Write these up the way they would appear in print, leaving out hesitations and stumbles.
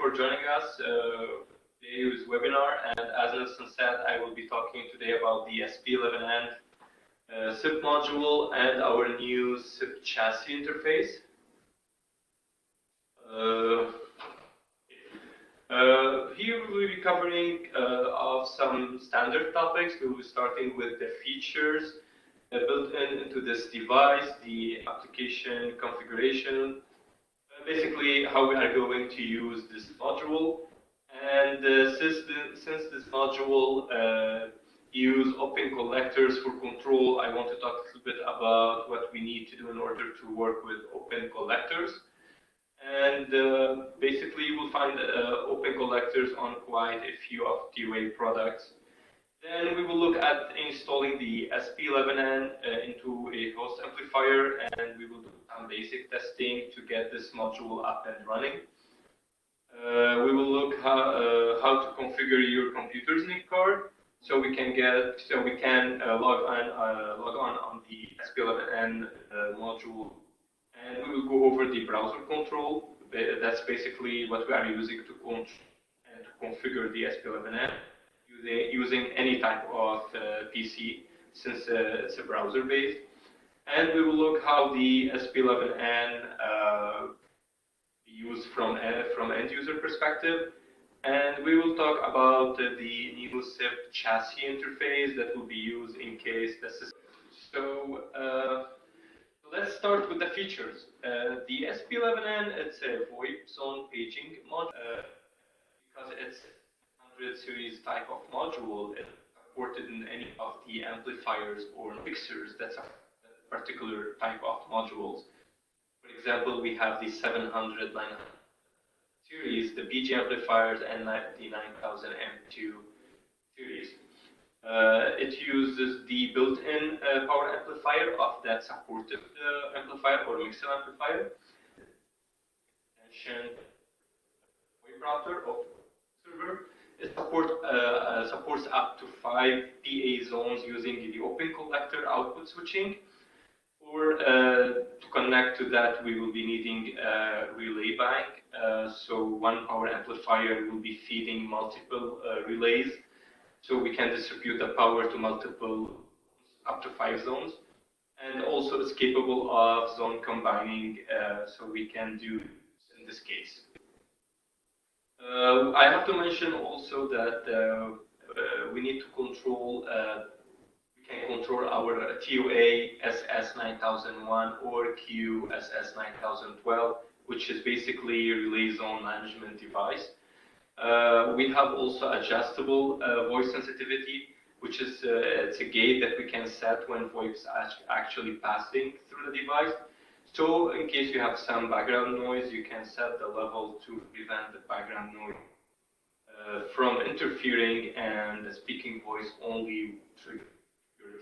for joining us today's webinar. And as Nelson said, I will be talking today about the SP-11N SIP module and our new SIP chassis interface. Here we will be covering of some standard topics. We will be starting with the features built into this device, the application configuration, basically how we are going to use this module. And since this module use open collectors for control, I want to talk a little bit about what we need to do in order to work with open collectors. And basically, you will find open collectors on quite a few of TOA products. Then we will look at installing the SP-11N into a host amplifier, and we will do some basic testing to get this module up and running. We will look how to configure your computer's NIC card, so we can log on the SP-11N module, and we will go over the browser control. That's basically what we are using to configure the SP-11N. Using any type of PC, since it's a browser-based. And we will look how the SP-11N used from end-user perspective. And we will talk about the new SIP chassis interface that will be used in case the system. So let's start with the features. The SP-11N, it's a VoIP zone paging module because it's series type of module is supported in any of the amplifiers or mixers that's a particular type of modules. For example, we have the 700 series, the BG amplifiers, and the 9000 M2 series. It uses the built-in power amplifier of that supported amplifier or mixer amplifier. Mentioned VoIP router or server. It supports up to 5 PA zones using the open collector output switching. Or to connect to that, we will be needing a relay bank. So one power amplifier will be feeding multiple relays. So we can distribute the power to multiple, up to 5 zones. And also it's capable of zone combining, so we can do in this case. I have to mention also that we need to control, we can control our TOA SS9001 or QSS9012, which is basically a relay zone management device. We have also adjustable voice sensitivity, which is it's a gate that we can set when voice is actually passing through the device. So in case you have some background noise, you can set the level to prevent the background noise from interfering, and the speaking voice only trigger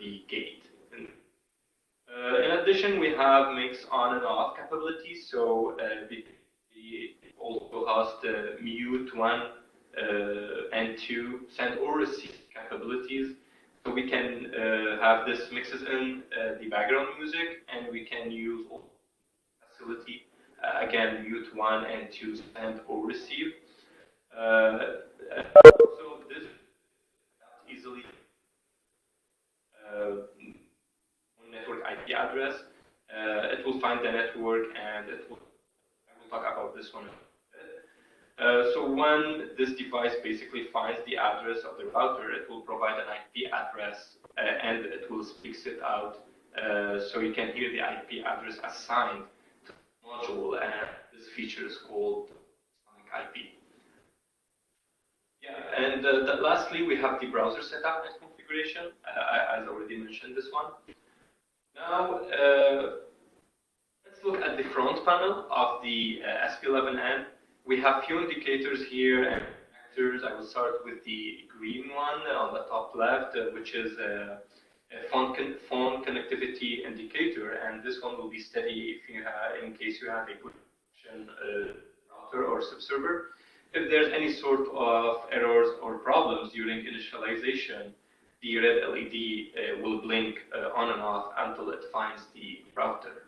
the gate. In addition, we have mix on and off capabilities. So we also host mute 1 and 2 send or receive capabilities. So we can have this mixes in the background music, and we can use facility again mute 1 and 2 send or receive. So this easily network IP address. It will find the network, and I will talk about this one. So when this device basically finds the address of the router, it will provide an IP address, and it will speak it out, so you can hear the IP address assigned to the module, and this feature is called sonic IP. Yeah, and lastly, we have the browser setup and configuration. I already mentioned this one. Now, let's look at the front panel of the SP-11N. We have few indicators here and actors. I will start with the green one on the top left, which is a phone connectivity indicator, and this one will be steady if you have, in case you have a good router or subserver. If there's any sort of errors or problems during initialization, the red LED will blink on and off until it finds the router.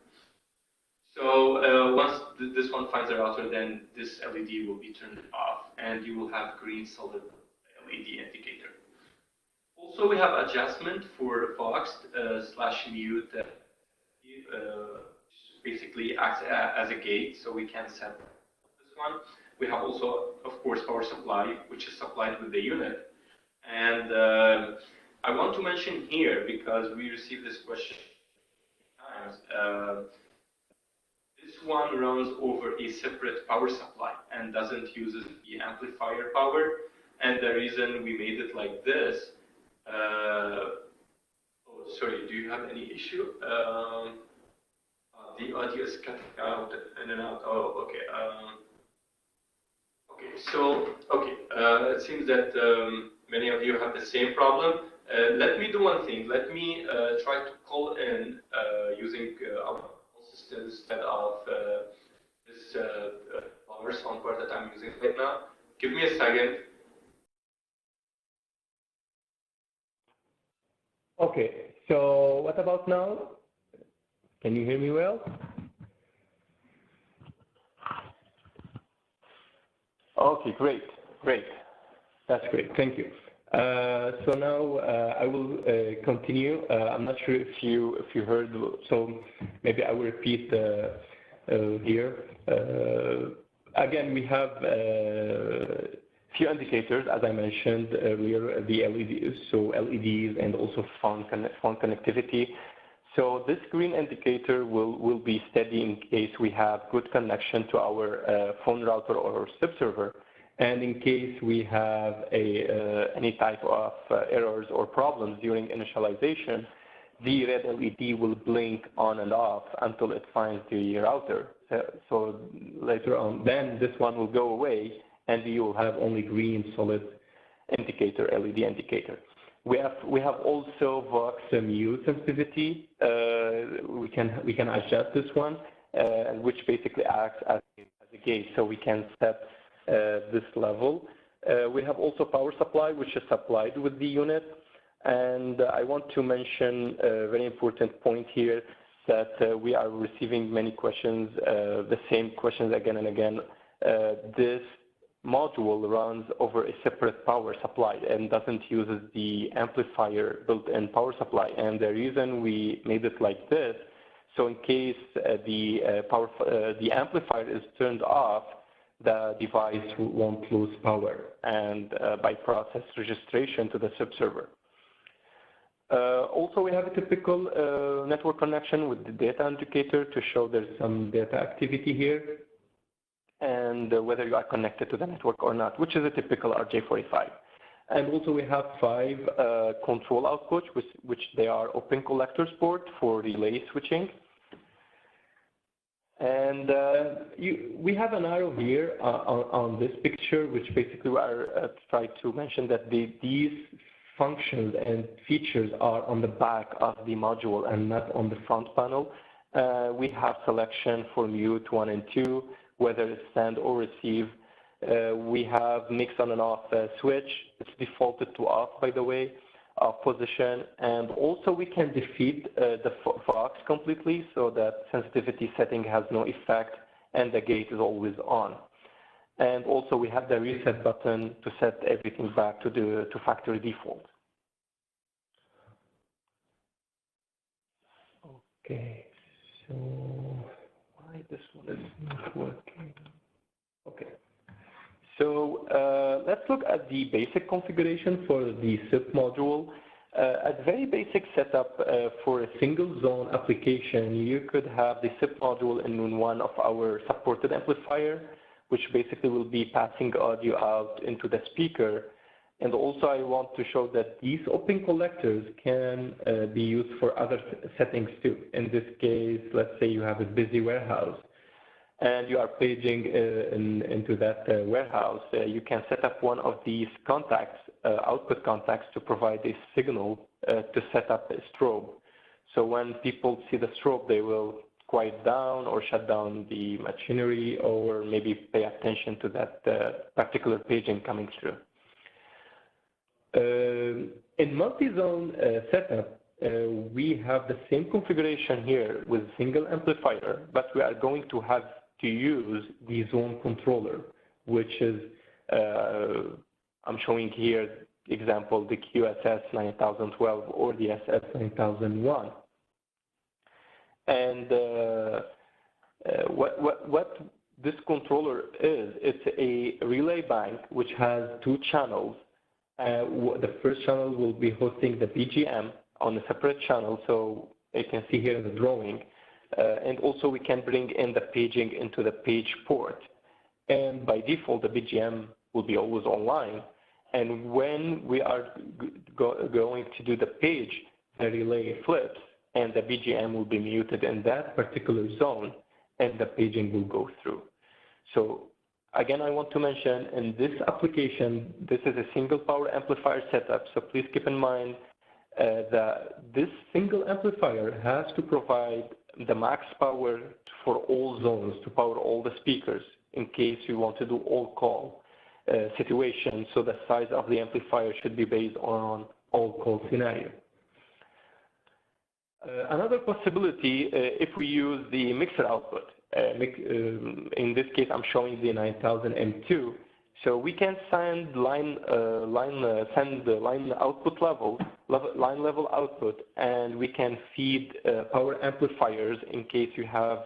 So once this one finds the router, then this LED will be turned off, and you will have green solid LED indicator. Also, we have adjustment for Vox / mute. Basically acts as a gate, so we can set this one. We have also, of course, power supply, which is supplied with the unit. And I want to mention here, because we received this question times, this one runs over a separate power supply and doesn't use the amplifier power. And the reason we made it like this, oh, sorry, do you have any issue? The audio is cutting out in and out. Oh, okay. Okay, so, okay, it seems that many of you have the same problem. Let me do one thing. Let me try to call in using our system instead of this power soundbar that I'm using right now. Give me a second. Okay, so what about now? Can you hear me well? Okay, great. That's great. Thank you. So now I will continue. I'm not sure if you heard, so maybe I will repeat here. Again, we have few indicators, as I mentioned earlier, the LEDs, so LEDs and also phone connectivity. So this green indicator will be steady in case we have good connection to our phone router or subserver, and in case we have any type of errors or problems during initialization, the red LED will blink on and off until it finds the router. So later on, then this one will go away, and you will have only green solid indicator, LED indicator. We have also Vox mute sensitivity. We can adjust this one, which basically acts as a gate, so we can set this level. We have also power supply, which is supplied with the unit. And I want to mention a very important point here, that we are receiving many questions, the same questions again and again. This module runs over a separate power supply and doesn't use the amplifier built-in power supply. And the reason we made it like this, so in case the amplifier is turned off, the device won't lose power and bypass registration to the subserver. Also, we have a typical network connection with the data indicator to show there's some data activity here, and whether you are connected to the network or not, which is a typical RJ45. And also we have 5 control outputs, which they are open collectors port for relay switching. And we have an arrow here on this picture, which basically are try to mention that these functions and features are on the back of the module and not on the front panel. We have selection for mute 1 and 2, whether it's send or receive. We have mix on and off switch. It's defaulted to off, by the way, off position. And also we can defeat the Vox completely, so that sensitivity setting has no effect and the gate is always on. And also we have the reset button to set everything back to factory default. Okay, so why this one is not working? Okay, so let's look at the basic configuration for the SIP module. A very basic setup for a single zone application, you could have the SIP module in one of our supported amplifier, which basically will be passing audio out into the speaker. And also I want to show that these open collectors can be used for other settings too. In this case, let's say you have a busy warehouse and you are paging into that warehouse. You can set up one of these contacts, output contacts, to provide a signal to set up a strobe. So when people see the strobe, they will quiet down or shut down the machinery, or maybe pay attention to that particular paging coming through. In MultiZone Setup, we have the same configuration here with single amplifier, but we are going to have to use the zone controller, which is, I'm showing here example, the QSS 9012 or the SS 9001. And what this controller is, it's a relay bank which has two channels. The first channel will be hosting the BGM on a separate channel, so you can see here in the drawing. And also we can bring in the paging into the page port. And by default, the BGM will be always online. And when we are going to do the page, the relay flips and the BGM will be muted in that particular zone and the paging will go through. So again, I want to mention in this application, this is a single power amplifier setup. So please keep in mind that this single amplifier has to provide the max power for all zones to power all the speakers in case you want to do all call situation. So the size of the amplifier should be based on all call scenario. Another possibility, if we use the mixer output, in this case I'm showing the 9000 M2, so we can send line output line level output, and we can feed power amplifiers in case you have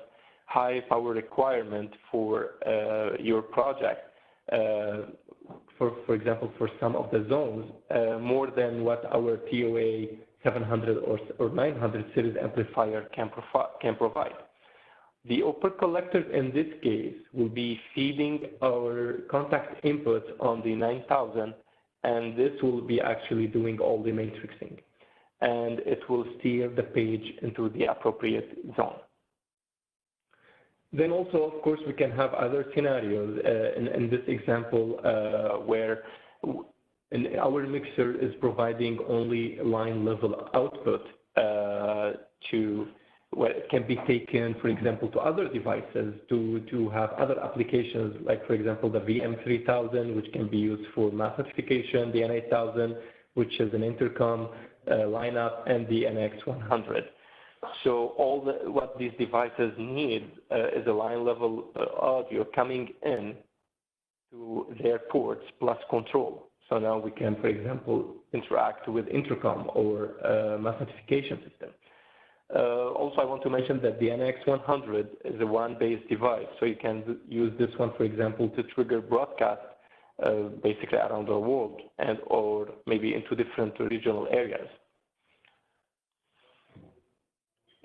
high power requirement for your project. For example, for some of the zones, more than what our TOA 700 or 900 series amplifier can provide. The open collectors in this case will be feeding our contact inputs on the 9000, and this will be actually doing all the matrixing, and it will steer the page into the appropriate zone. Then also, of course, we can have other scenarios in this example where our mixer is providing only line level output to where it can be taken, for example, to other devices to have other applications, like, for example, the VM3000, which can be used for mass notification, the N8000, which is an intercom lineup, and the NX100. So what these devices need is a line level audio coming in to their ports plus control. So now we can, for example, interact with intercom or mass notification system. Also, I want to mention that the NX100 is a WAN-based device, so you can use this one, for example, to trigger broadcast basically around the world and or maybe into different regional areas.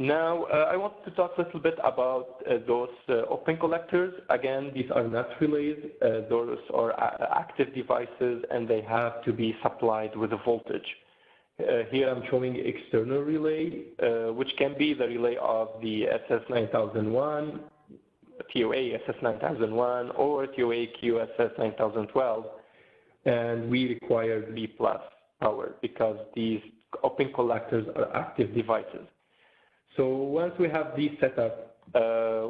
Now, I want to talk a little bit about those open collectors. Again, these are not relays. Those are active devices, and they have to be supplied with a voltage. Here I'm showing external relay, which can be the relay of the SS9001, TOA SS9001, or TOA QSS 9012, and we require B+ power because these open collectors are active devices. So once we have these set up,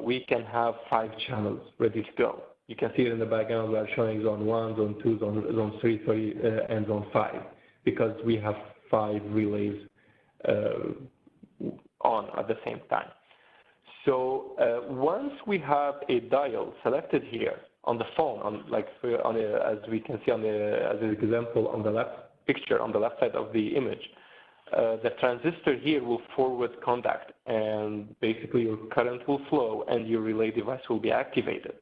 we can have 5 channels ready to go. You can see it in the background. We are showing zone 1, zone 2, zone 3, and zone 5, because we have 5 relays on at the same time. So once we have a dial selected here on the phone, as we can see as an example on the left picture, on the left side of the image, the transistor here will forward contact, and basically your current will flow and your relay device will be activated.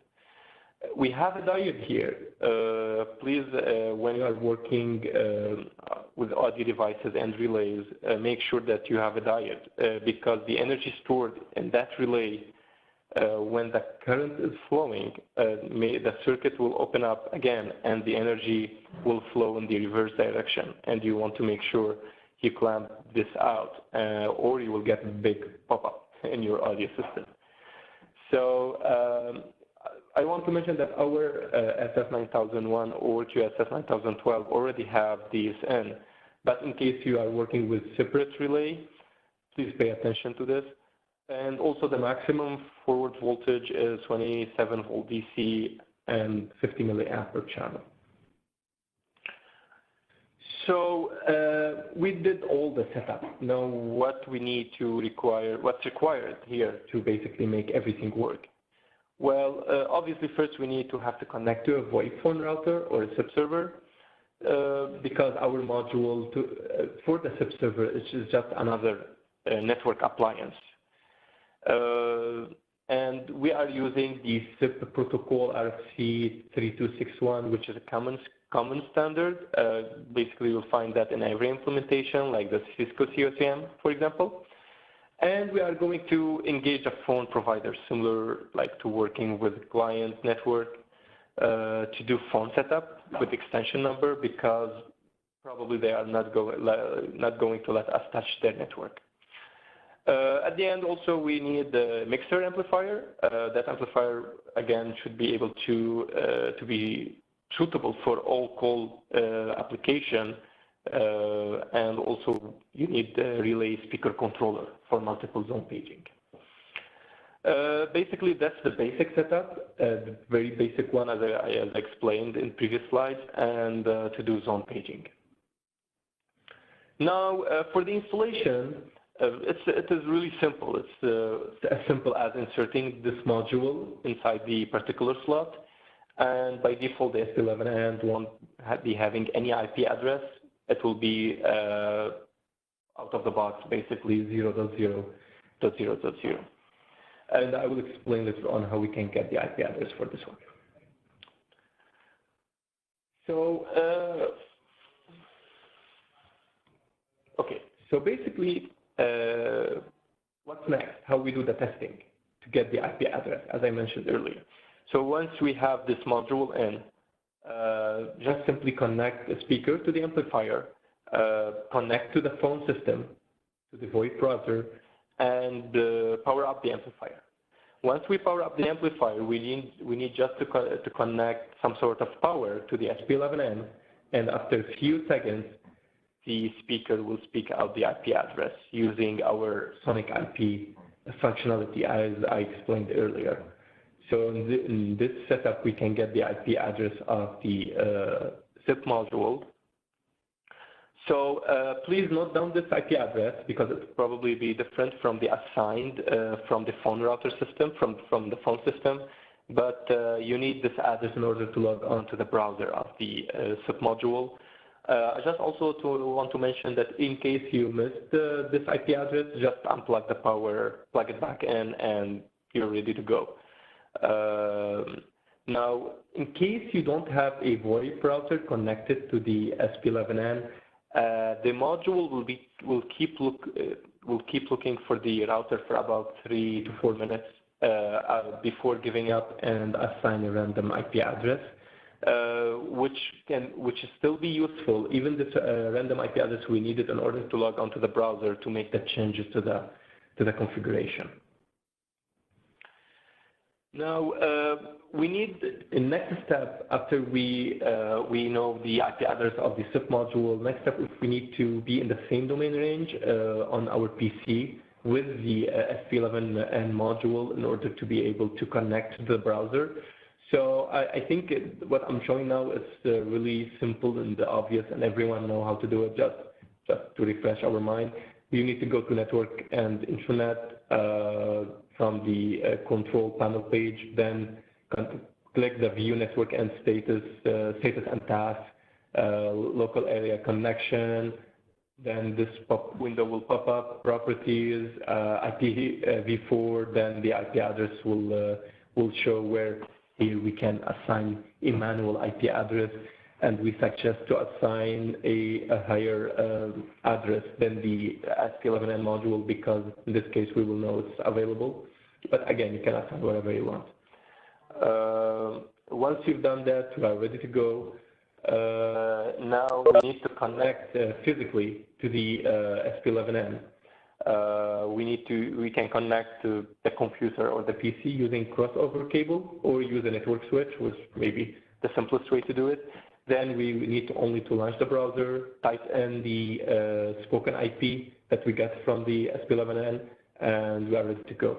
We have a diode here. Please, when you are working with audio devices and relays, make sure that you have a diode because the energy stored in that relay, when the current is flowing, the circuit will open up again and the energy will flow in the reverse direction, and you want to make sure you clamp this out or you will get a big pop-up in your audio system. So I want to mention that our SS9001 or QSS9012 already have these in, but in case you are working with separate relay, please pay attention to this. And also the maximum forward voltage is 27 volt DC and 50 milliamp per channel. So we did all the setup. Now, what's required here to basically make everything work? Well, obviously, first we need to have to connect to a VoIP phone router or a subserver because our module for the subserver is just another network appliance. And we are using the SIP protocol RFC 3261, which is a common standard. Basically, you'll find that in every implementation, like the Cisco COCM, for example. And we are going to engage a phone provider, similar like to working with client network, to do phone setup with extension number, because probably they are not going to let us touch their network. At the end, also, we need the mixer amplifier. That amplifier, again, should be able to be suitable for all call application. And also, you need the relay speaker controller for multiple zone paging. Basically, that's the basic setup, the very basic one, as I explained in previous slides, and to do zone paging. Now, for the installation, it is really simple. It's as simple as inserting this module inside the particular slot, and by default, the SP-11N won't be having any IP address. It will be out of the box, basically 0.0.0.0. And I will explain later on how we can get the IP address for this one. So, okay, so basically, what's next? How we do the testing to get the IP address, as I mentioned earlier. So once we have this module in, just simply connect the speaker to the amplifier, connect to the phone system, to the VoIP router, and power up the amplifier. Once we power up the amplifier, we need just to connect some sort of power to the SP-11N, and after a few seconds, the speaker will speak out the IP address using our Sonic IP functionality, as I explained earlier. So in this setup, we can get the IP address of the SIP module. So please note down this IP address because it will probably be different from the assigned from the phone router system, from the phone system. But you need this address in order to log on to the browser of the SIP module. I just also want to mention that in case you missed this IP address, just unplug the power, plug it back in, and you're ready to go. Now, in case you don't have a VoIP router connected to the SP-11N, the module will keep looking for the router for about 3 to 4 minutes before giving up and assign a random IP address, which still be useful. Even this random IP address, we need it in order to log onto the browser to make the changes to the configuration. Now, we need a next step after we know the IP address of the SIP module. Next step is we need to be in the same domain range on our PC with the SP-11N module in order to be able to connect to the browser. So I think what I'm showing now is really simple and obvious, and everyone know how to do it. Just to refresh our mind, you need to go to Network and Internet from the control panel page, then click the View Network and Status and Task, Local Area Connection. Then this window will pop up, Properties, IPv4. Then the IP address will show where here we can assign a manual IP address, and we suggest to assign a higher address than the SP-11N module, because in this case we will know it's available. But again, you can assign whatever you want. Once you've done that, we are ready to go. Now we need to connect physically to the SP-11N. We can connect to the computer or the PC using crossover cable, or use a network switch, which may be the simplest way to do it. Then we need only to launch the browser, type in the spoken IP that we get from the SP-11N, and we are ready to go.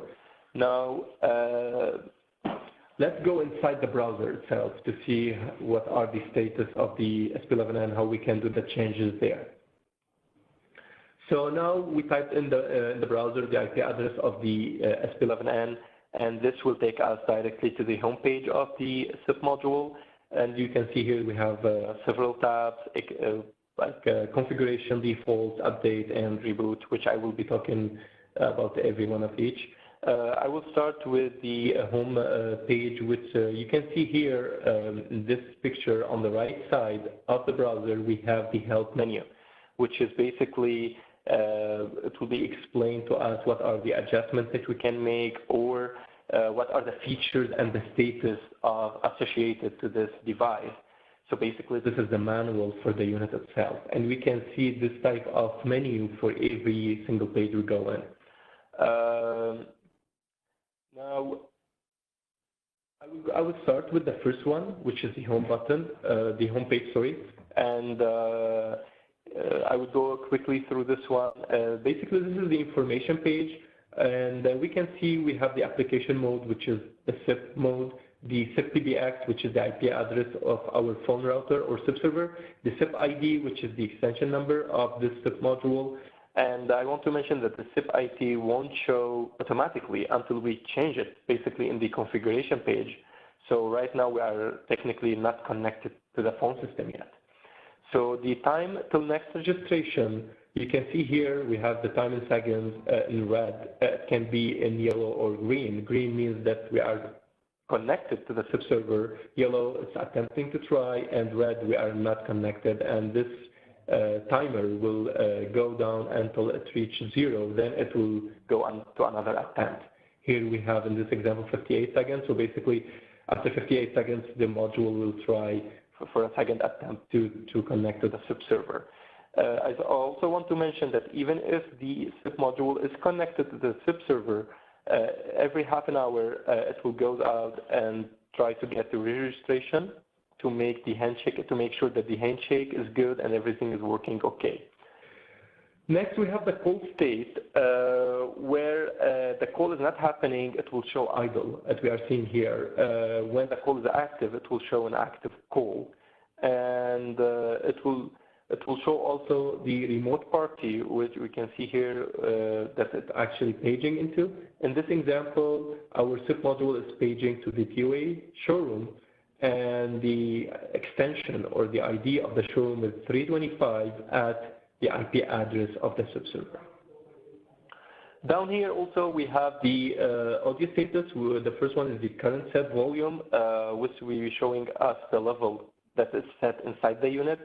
Now, let's go inside the browser itself to see what are the status of the SP-11N, how we can do the changes there. So now we typed in the browser the IP address of the SP-11N, and this will take us directly to the home page of the SIP module. And you can see here we have several tabs, like configuration, defaults, update, and reboot, which I will be talking about every one of each. I will start with the home page, which you can see here in this picture on the right side of the browser, we have the help menu, which is basically, it will be explained to us what are the adjustments that we can make, or what are the features and the status associated to this device. So basically, this is the manual for the unit itself. And we can see this type of menu for every single page we go in. Now, I would start with the first one, which is the home button, the home page, sorry. And I would go quickly through this one. Basically, this is the information page. And we can see we have the application mode, which is the SIP mode, the SIP PBX, which is the IP address of our phone router or SIP server, the SIP ID, which is the extension number of this SIP module. And I want to mention that the SIP ID won't show automatically until we change it, basically in the configuration page. So right now we are technically not connected to the phone system yet. So the time till next registration, you can see here we have the time in seconds in red. It can be in yellow or green. Green means that we are connected to the SIP server. Yellow, it's attempting to try, and red, we are not connected. And this timer will go down until it reaches 0. Then it will go on to another attempt. Here we have, in this example, 58 seconds. So basically, after 58 seconds, the module will try for a second attempt to connect to the SIP server. I also want to mention that even if the SIP module is connected to the SIP server, every half an hour, it will go out and try to get the registration to make the handshake, to make sure that the handshake is good and everything is working okay. Next, we have the call state, where the call is not happening, it will show idle, as we are seeing here. When the call is active, it will show an active call. And it will show also the remote party, which we can see here that it's actually paging into. In this example, our SIP module is paging to the TOA showroom, and the extension or the ID of the showroom is 325 at the IP address of the SIP server. Down here also we have the audio status. The first one is the current set volume, which will be showing us the level that is set inside the unit.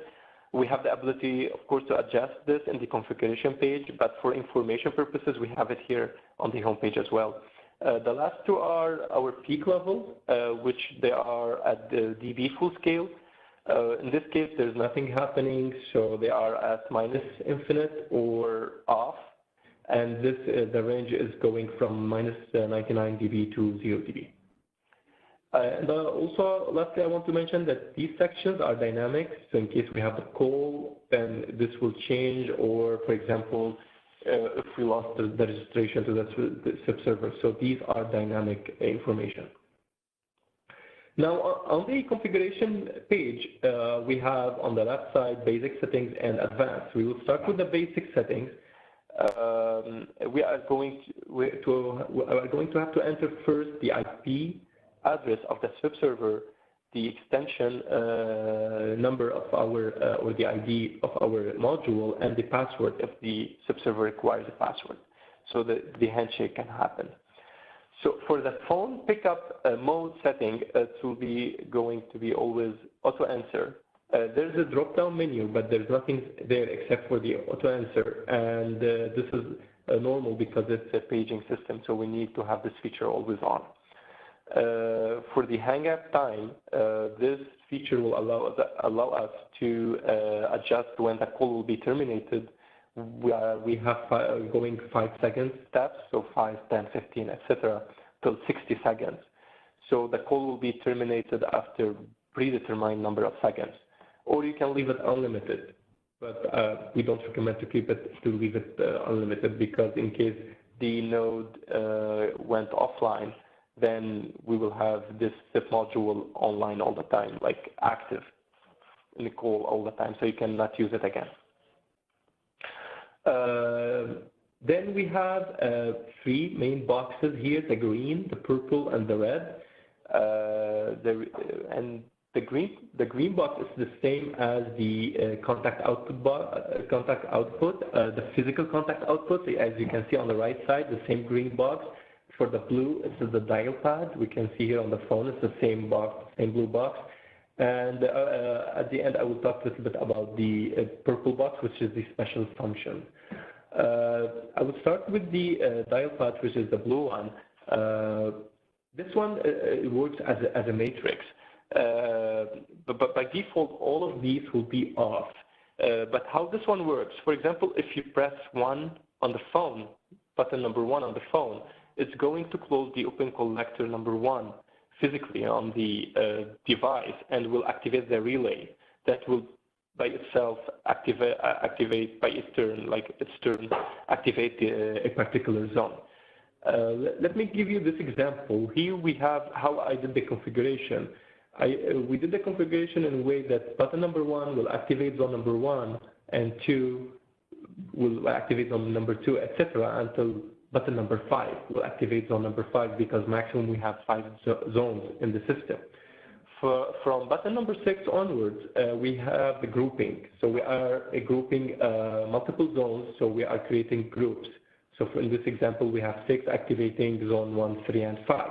We have the ability, of course, to adjust this in the configuration page, but for information purposes, we have it here on the home page as well. The last two are our peak level, which they are at the dB full scale. In this case, there's nothing happening, so they are at minus infinite or off, and this the range is going from minus 99 dB to 0 dB. And also, lastly, I want to mention that these sections are dynamic, so in case we have a call, then this will change, or for example, if we lost the registration to the SIP server. So these are dynamic information. Now, on the configuration page, we have on the left side basic settings and advanced. We will start with the basic settings. We are going to have to enter first the IP address of the SIP server, the extension number of our or the ID of our module, and the password if the SIP server requires a password, so that the handshake can happen. So for the phone pickup mode setting, it will be going to be always auto answer. There's a drop-down menu, but there's nothing there except for the auto answer, and this is normal because it's a paging system, so we need to have this feature always on. For the hang-up time, this feature will allow us to adjust when the call will be terminated. We have going 5 second steps, so 5, 10, 15, etc., till 60 seconds. So the call will be terminated after predetermined number of seconds, or you can leave it unlimited. But we don't recommend to leave it unlimited, because in case the node went offline, then we will have this SIP module online all the time, like active in the call all the time, so you cannot use it again. Then we have 3 main boxes here, the green, the purple, and the red. And the green box is the same as the contact output, the physical contact output. As you can see on the right side, the same green box. For the blue, this is the dial pad. We can see here on the phone, it's the same box, same blue box. And at the end, I will talk a little bit about the purple box, which is the special function. I will start with the dial pad, which is the blue one. This one works as a matrix. But by default, all of these will be off. But how this one works, for example, if you press 1 on the phone, button number 1 on the phone, it's going to close the open collector number 1 physically on the device and will activate the relay that will by itself activate by its turn, activate a particular zone. Let me give you this example. Here we have how I did the configuration. We did the configuration in a way that button number 1 will activate zone number 1 and 2 will activate zone number 2, etc. until button number 5 will activate zone number 5 because maximum we have 5 zones in the system. From button number 6 onwards, we have the grouping. So we are grouping multiple zones, so we are creating groups. So in this example, we have 6 activating zone 1, 3, and 5.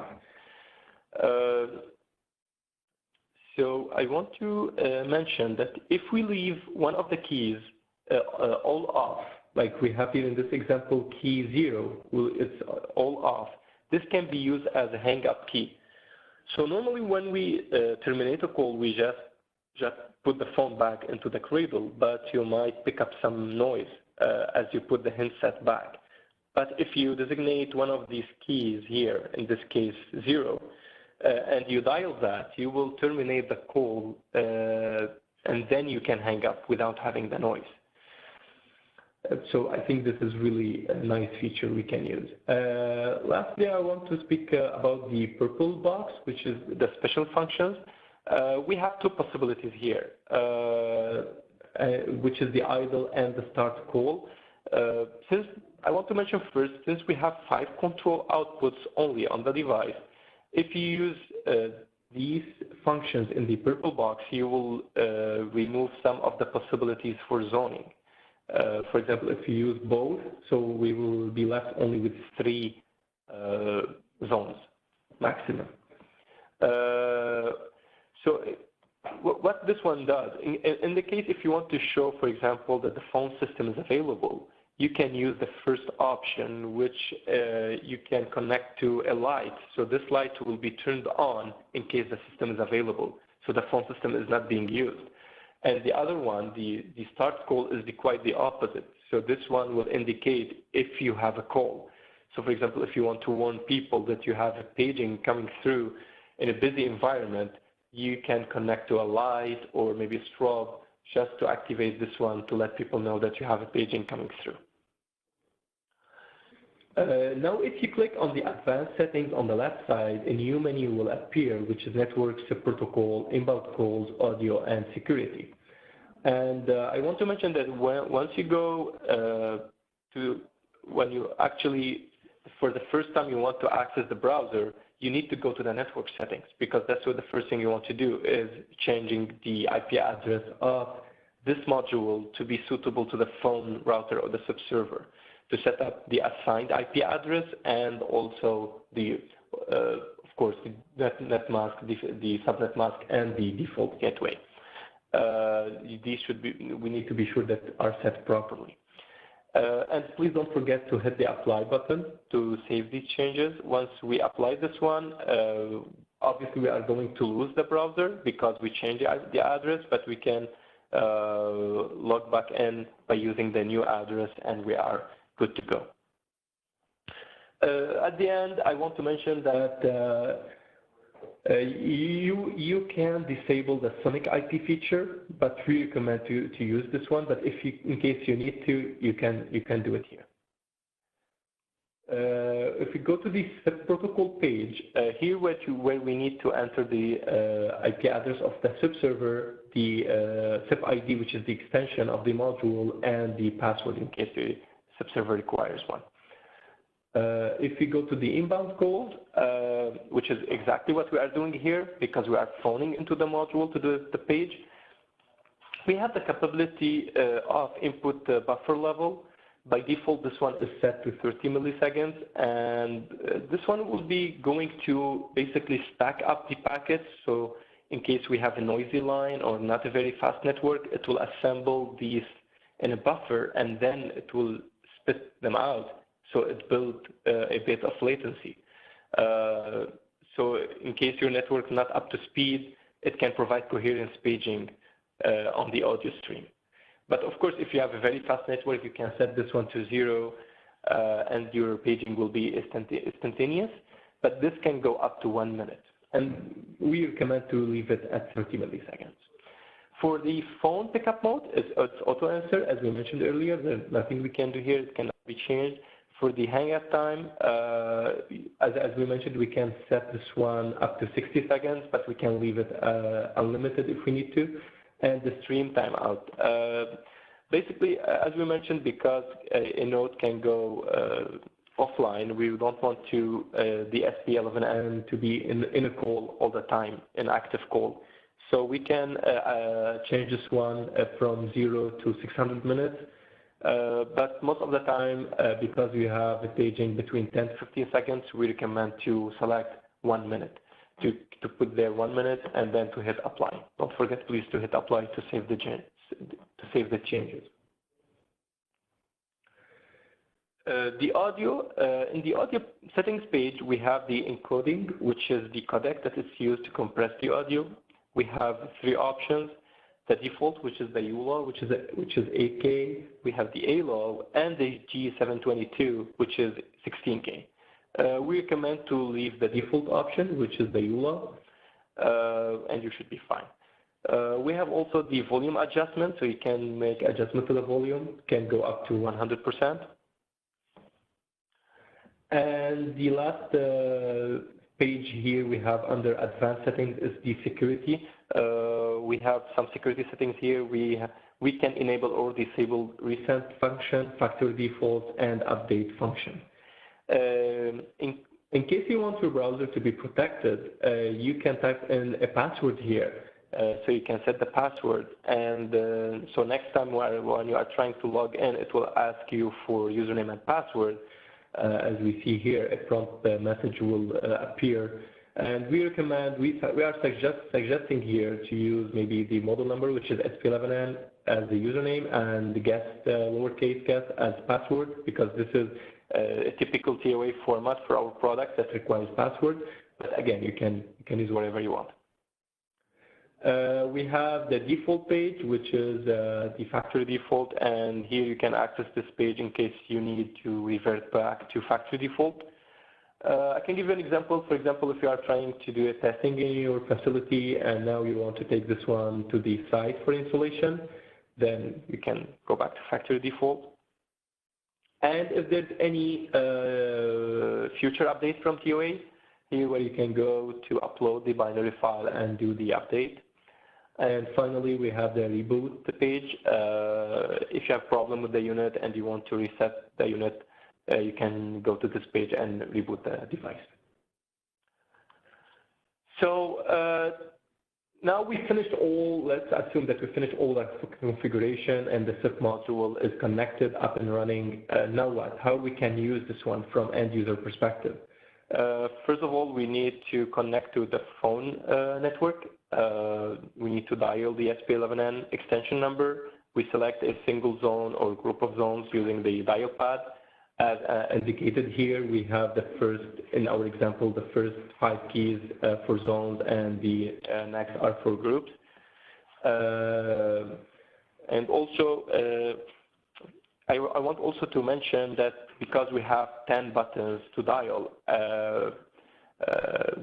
So I want to mention that if we leave one of the keys all off, like we have here in this example, key 0, it's all off. This can be used as a hang-up key. So normally when we terminate a call, we just put the phone back into the cradle, but you might pick up some noise as you put the handset back. But if you designate one of these keys here, in this case 0, and you dial that, you will terminate the call, and then you can hang up without having the noise. So I think this is really a nice feature we can use. Lastly, I want to speak about the purple box, which is the special functions. We have 2 possibilities here, which is the idle and the start call. Since I want to mention first, since we have 5 control outputs only on the device, if you use these functions in the purple box, you will remove some of the possibilities for zoning. For example, if you use both, so we will be left only with 3 zones maximum. So what this one does, in the case if you want to show, for example, that the phone system is available, you can use the first option, which you can connect to a light. So this light will be turned on in case the system is available. So the phone system is not being used. And the other one, the start call, is quite the opposite. So this one will indicate if you have a call. So for example, if you want to warn people that you have a paging coming through in a busy environment, you can connect to a light or maybe a strobe just to activate this one to let people know that you have a paging coming through. Now, if you click on the advanced settings on the left side, a new menu will appear, which is networks, protocol, inbound calls, audio, and security. And I want to mention that once you go when you actually, for the first time you want to access the browser, you need to go to the network settings, because that's what the first thing you want to do is changing the IP address of this module to be suitable to the phone router or the subserver, to set up the assigned IP address and also the, of course, the net mask, the subnet mask, and the default gateway. These should be, we need to be sure that are set properly. And please don't forget to hit the apply button to save these changes. Once we apply this one, obviously we are going to lose the browser because we changed the address, but we can log back in by using the new address, and we are good to go. At the end, I want to mention that you can disable the Sonic IP feature, but we recommend to use this one. But if you, in case you need to, you can do it here. If we go to the SIP protocol page, here where we need to enter the IP address of the SIP server, the SIP ID, which is the extension of the module, and the password in case the SIP server requires one. If we go to the inbound calls, which is exactly what we are doing here, because we are phoning into the module to the page, we have the capability of input buffer level. By default, this one is set to 30 milliseconds, and this one will be going to basically stack up the packets. So in case we have a noisy line or not a very fast network, it will assemble these in a buffer, and then it will spit them out. So it builds a bit of latency. So in case your network is not up to speed, it can provide coherence paging on the audio stream. But of course, if you have a very fast network, you can set this one to 0, and your paging will be instantaneous. But this can go up to 1 minute. And we recommend to leave it at 30 milliseconds. For the phone pickup mode, it's auto answer. As we mentioned earlier, there's nothing we can do here. It cannot be changed. For the hang-up time, as we mentioned, we can set this one up to 60 seconds, but we can leave it unlimited if we need to. And the stream timeout. Basically, as we mentioned, because a node can go offline, we don't want to the SP-11N to be in a call all the time, an active call. So we can change this one from 0 to 600 minutes. But most of the time, because we have a paging between 10 to 15 seconds, we recommend to select 1 minute. To put there 1 minute and then to hit apply. Don't forget, please, to hit apply to save the changes. The audio in the audio settings page, we have the encoding, which is the codec that is used to compress the audio. We have 3 options: the default, which is the ULAW, which is 8K. We have the ALAW and the G722, which is 16K. We recommend to leave the default option, which is the ULAW, and you should be fine. We have also the volume adjustment, so you can make adjustment to the volume, can go up to 100%. And the last page here we have under advanced settings is the security. We have some security settings here. We can enable or disable reset function, factory defaults, and update function. In case you want your browser to be protected, you can type in a password here. So you can set the password, and so next time when you are trying to log in, it will ask you for username and password. As we see here, a prompt message will appear. And we recommend, we are suggesting here to use maybe the model number, which is SP-11N, as the username, and the guest, lowercase guest, as password, because this is a typical TOA format for our product that requires password. But again, you can use whatever you want. We have the default page, which is the factory default, and here you can access this page in case you need to revert back to factory default. I can give you an example. For example, if you are trying to do a testing in your facility and now you want to take this one to the site for installation, then you can go back to factory default. And if there's any future update from TOA, here where you can go to upload the binary file and do the update. And finally, we have the reboot page. If you have a problem with the unit and you want to reset the unit, you can go to this page and reboot the device. So now we finished all, let's assume that we finished all that configuration and the SIP module is connected, up and running. Now what? How we can use this one from end user perspective? First of all, we need to connect to the phone network. We need to dial the SP-11N extension number. We select a single zone or group of zones using the dial pad. As indicated here, we have the first, in our example, the first 5 keys for zones, and the next are for groups. And also, I want also to mention that because we have 10 buttons to dial,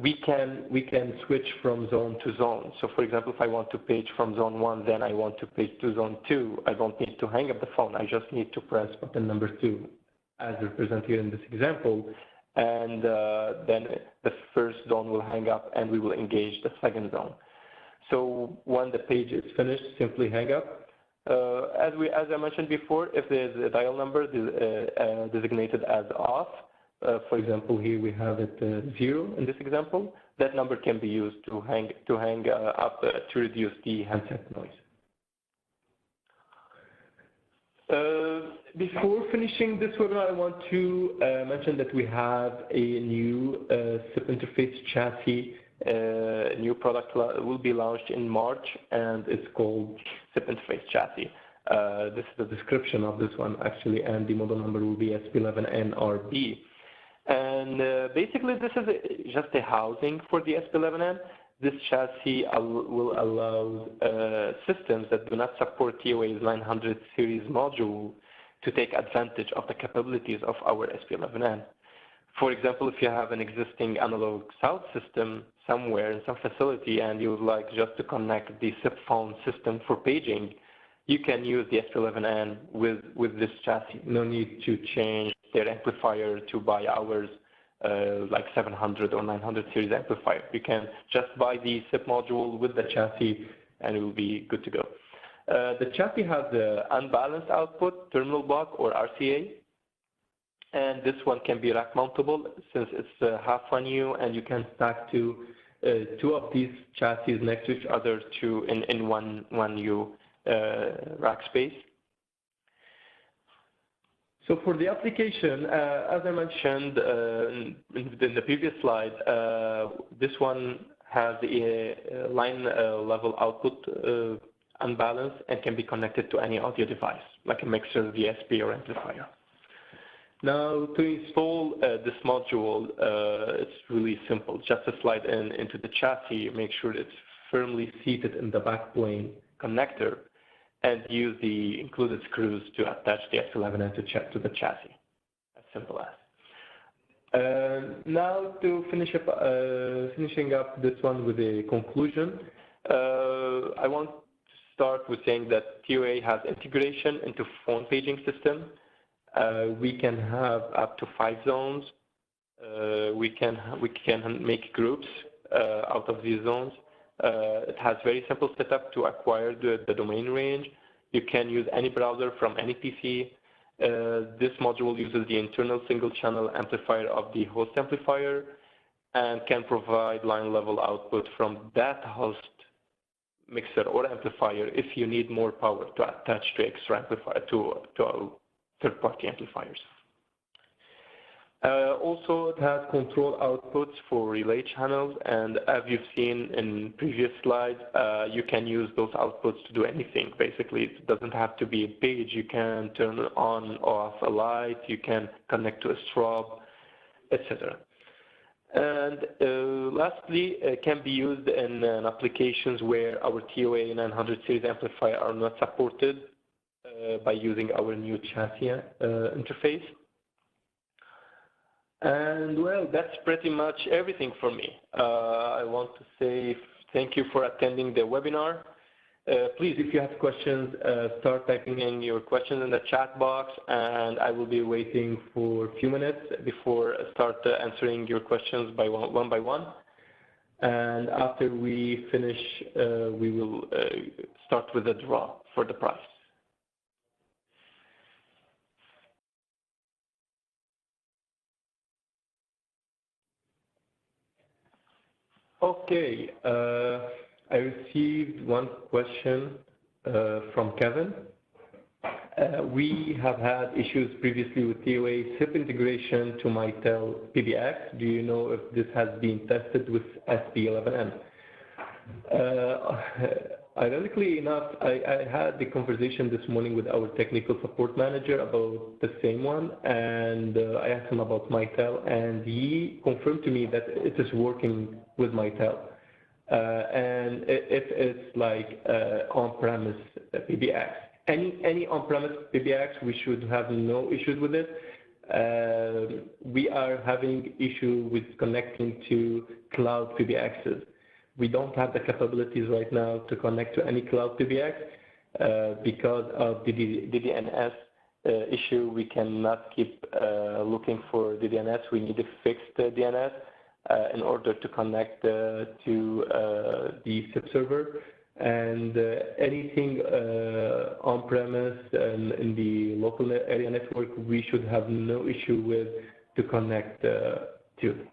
we can switch from zone to zone. So for example, if I want to page from zone 1, then I want to page to zone 2, I don't need to hang up the phone. I just need to press button number 2. as represented here in this example, and then the first zone will hang up and we will engage the second zone. So when the page is finished, simply hang up. As I mentioned before, if there's a dial number designated as off, for example, here we have it 0 in this example, that number can be used to hang up to reduce the handset noise. Before finishing this webinar, I want to mention that we have a new SIP interface chassis. New product will be launched in March, and it's called SIP interface chassis. This is the description of this one, actually, and the model number will be SP-11N AM. And basically, this is just a housing for the SP-11N. This chassis will allow systems that do not support TOA's 900 series module to take advantage of the capabilities of our SP-11N. For example, if you have an existing analog south system somewhere in some facility and you would like just to connect the SIP phone system for paging, you can use the SP-11N with this chassis. No need to change their amplifier to buy ours, like 700 or 900 series amplifier. You can just buy the SIP module with the chassis and it will be good to go. The chassis has the unbalanced output, terminal block, or RCA. And this one can be rack mountable since it's half on you, and you can stack two of these chassis next to each other in one U rack space. So for the application, as I mentioned in the previous slide, this one has a line level output unbalanced and can be connected to any audio device, like a mixer, VSP, or amplifier. Now, to install this module, it's really simple. Just to slide into the chassis, make sure it's firmly seated in the backplane connector, and use the included screws to attach the SP-11N to the chassis. As simple as. Now, to finishing up this one with a conclusion, I want to start with saying that TOA has integration into phone paging system. We can have up to 5 zones. We can make groups out of these zones. It has very simple setup to acquire the domain range. You can use any browser from any PC. This module uses the internal single channel amplifier of the host amplifier and can provide line level output from that host mixer or amplifier if you need more power to attach to extra amplifier to third-party amplifiers. Also, it has control outputs for relay channels, and as you've seen in previous slides, you can use those outputs to do anything. Basically, it doesn't have to be a page. You can turn on or off a light. You can connect to a strobe, etc. And lastly, it can be used in applications where our TOA 900 series amplifier are not supported by using our new chassis interface. And well, that's pretty much everything for me. I want to say thank you for attending the webinar. Please, if you have questions, start typing in your questions in the chat box, and I will be waiting for a few minutes before I start answering your questions one by one. And after we finish, we will start with the draw for the prize. Okay, I received one question from Kevin. We have had issues previously with TOA SIP integration to Mitel PBX. Do you know if this has been tested with SP-11N? Ironically enough, I had the conversation this morning with our technical support manager about the same one, and I asked him about Mitel, and he confirmed to me that it is working with Mitel. And if it's like on-premise PBX, any on-premise PBX, we should have no issues with it. We are having issue with connecting to cloud PBXs. We don't have the capabilities right now to connect to any cloud PBX because of the DNS issue. We cannot keep looking for the DNS. We need a fixed DNS in order to connect to the subserver. And anything on-premise and in the local area network, we should have no issue with to connect to.